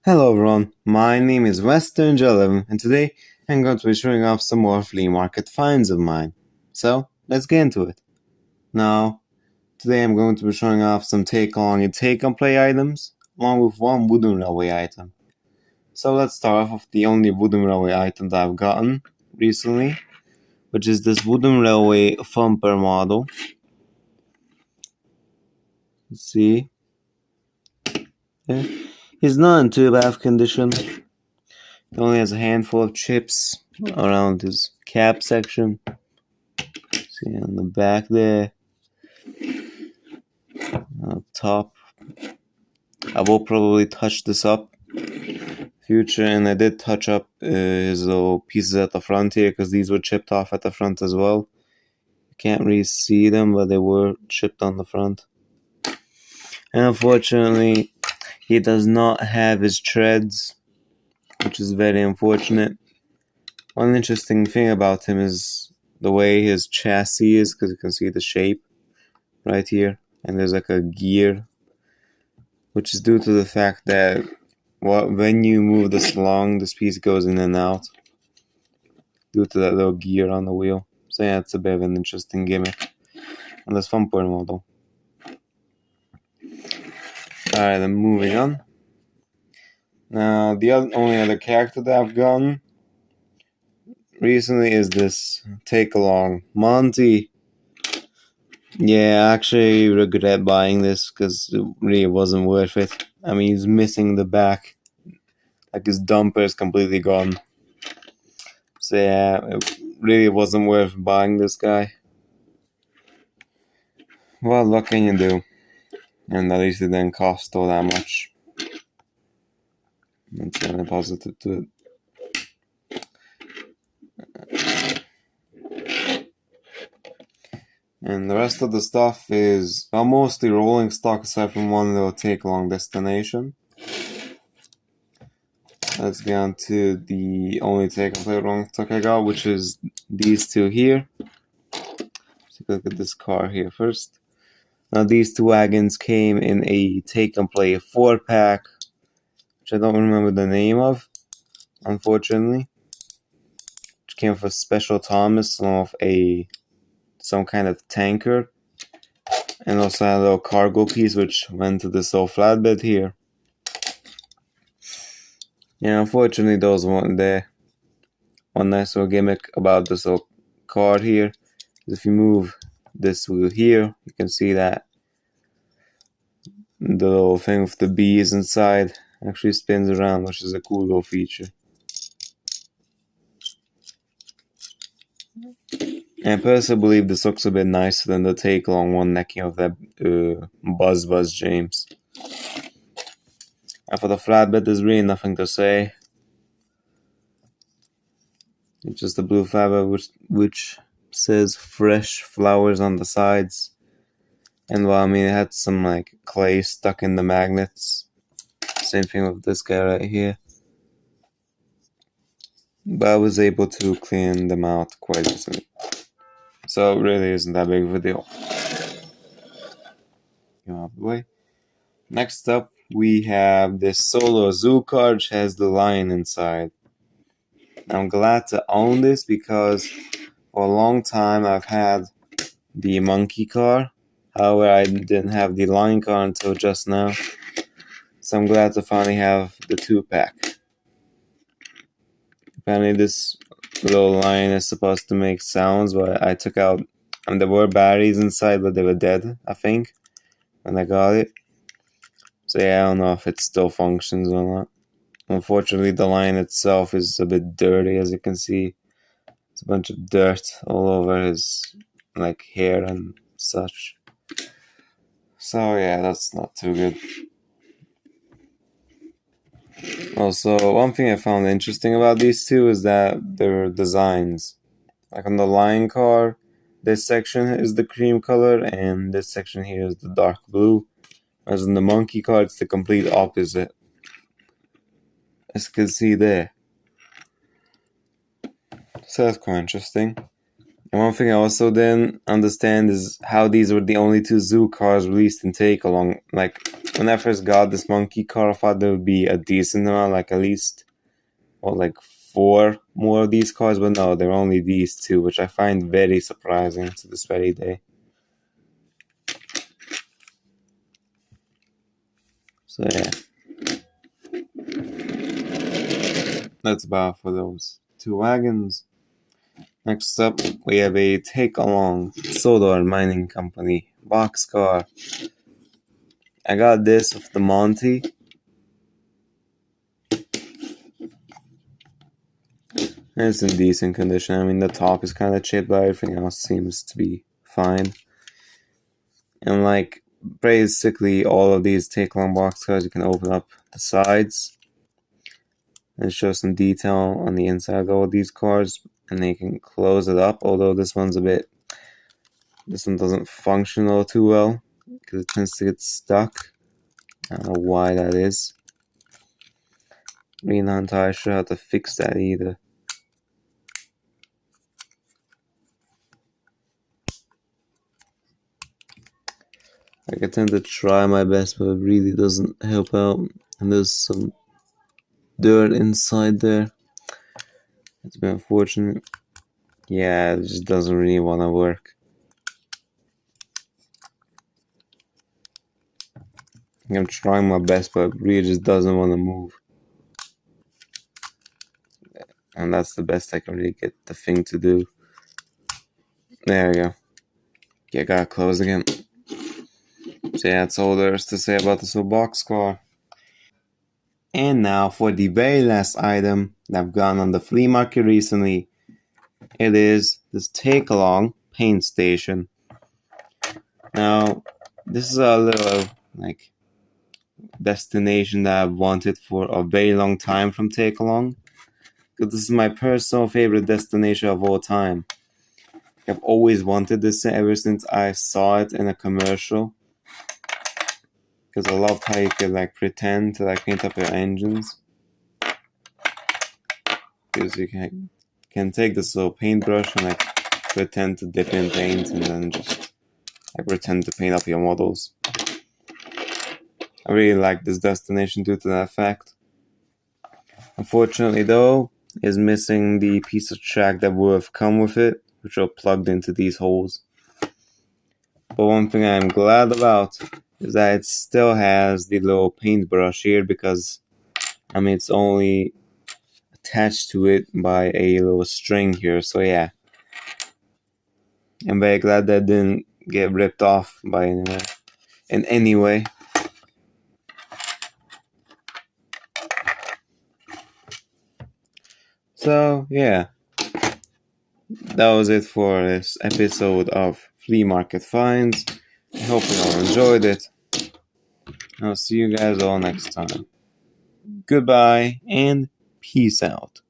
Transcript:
Hello everyone, my name is Western11 and today I'm going to be showing off some more flea market finds of mine. So, let's get into it. Now, today I'm going to be showing off some take-along and take-and-play items, along with one wooden railway item. So let's start off with the only wooden railway item that I've gotten recently, which is this wooden railway Thumper model. Let's see. Yeah. He's not in too bad of condition. He only has a handful of chips around his cap section. See on the back there. Up top. I will probably touch this up future, and I did touch up his little pieces at the front here because these were chipped off at the front as well. You can't really see them, but they were chipped on the front. And unfortunately, he does not have his treads, which is very unfortunate. One interesting thing about him is the way his chassis is, because you can see the shape right here, and there's like a gear, which is due to the fact that when you move this along, this piece goes in and out due to that little gear on the wheel. So yeah, it's a bit of an interesting gimmick on this Thumper model. Alright, then moving on. Now, the only other character that I've gotten recently is this take-along Monty. Yeah, I actually regret buying this because it really wasn't worth it. I mean, he's missing the back. Like, his dumper is completely gone. So yeah, it really wasn't worth buying this guy. Well, what can you do? And at least it didn't cost all that much. Let's turn a positive to it. And the rest of the stuff is mostly rolling stock aside from one little take-along destination. Let's get on to the only take-and-play rolling stock I got, which is these two here. Let's take a look at this car here first. Now these two wagons came in a take-and-play 4-pack, which I don't remember the name of, unfortunately. Which came with a special Thomas along with some kind of tanker, and also had a little cargo piece which went to this little flatbed here. Yeah, unfortunately those weren't there. One nice little gimmick about this little car here is if you move this wheel here, you can see that the little thing with the bees inside actually spins around, which is a cool little feature. And I personally believe this looks a bit nicer than the take-along one that came with that Buzz James. And for the flatbed, there's really nothing to say. It's just a blue flatbed which says fresh flowers on the sides. And well, I mean, it had some like clay stuck in the magnets. Same thing with this guy right here. But I was able to clean them out quite easily. So it really isn't that big of a deal. Get out of the way. Next up, we have this Sodor zoo card which has the lion inside. I'm glad to own this because for a long time I've had the monkey car. However, I didn't have the lion car until just now. So I'm glad to finally have the 2-pack. Apparently this little lion is supposed to make sounds, but I took out, and there were batteries inside, but they were dead, I think, when I got it. So yeah, I don't know if it still functions or not. Unfortunately, the lion itself is a bit dirty, as you can see. It's a bunch of dirt all over his like hair and such. So yeah, that's not too good. Also, one thing I found interesting about these two is that their designs. Like on the lion car, this section is the cream color and this section here is the dark blue. Whereas in the monkey car, it's the complete opposite. As you can see there. So that's quite interesting. One thing I also didn't understand is how these were the only two zoo cars released in Take Along. Like, when I first got this monkey car, I thought there would be a decent amount, like at least, or like 4 more of these cars, but no, there are only these 2, which I find very surprising to this very day. So yeah, that's about for those 2 wagons. Next up, we have a take-along Sodor mining company boxcar. I got this of the Monty. And it's in decent condition. I mean, the top is kind of chipped, but everything else seems to be fine. And like, basically all of these take-along boxcars, you can open up the sides and show some detail on the inside of all these cars, and they can close it up, although this one doesn't function all too well because it tends to get stuck. I don't know why that is. Really not entirely sure how to fix that either. Like, I tend to try my best, but it really doesn't help out. And there's some dirt inside there. It's been unfortunate. Yeah, it just doesn't really want to work. I'm trying my best, but it really just doesn't want to move. And that's the best I can really get the thing to do. There we go. Yeah, gotta close again. So yeah, that's all there is to say about this whole boxcar. And now for the very last item that I've gotten on the flea market recently. It is this take-along paint station. Now, this is a little like destination that I've wanted for a very long time from Take Along. Because this is my personal favorite destination of all time. I've always wanted this ever since I saw it in a commercial. Because I loved how you could like pretend to like paint up your engines. Because you can take this little paintbrush and like pretend to dip in paint and then just like pretend to paint up your models. I really like this destination due to that fact. Unfortunately though, is missing the piece of track that would have come with it, which are plugged into these holes. But one thing I'm glad about is that it still has the little paintbrush here because, I mean, it's only attached to it by a little string here, so yeah. I'm very glad that didn't get ripped off by anyone in any way. So yeah, that was it for this episode of Flea Market Finds. I hope you all enjoyed it. I'll see you guys all next time. Goodbye and peace out.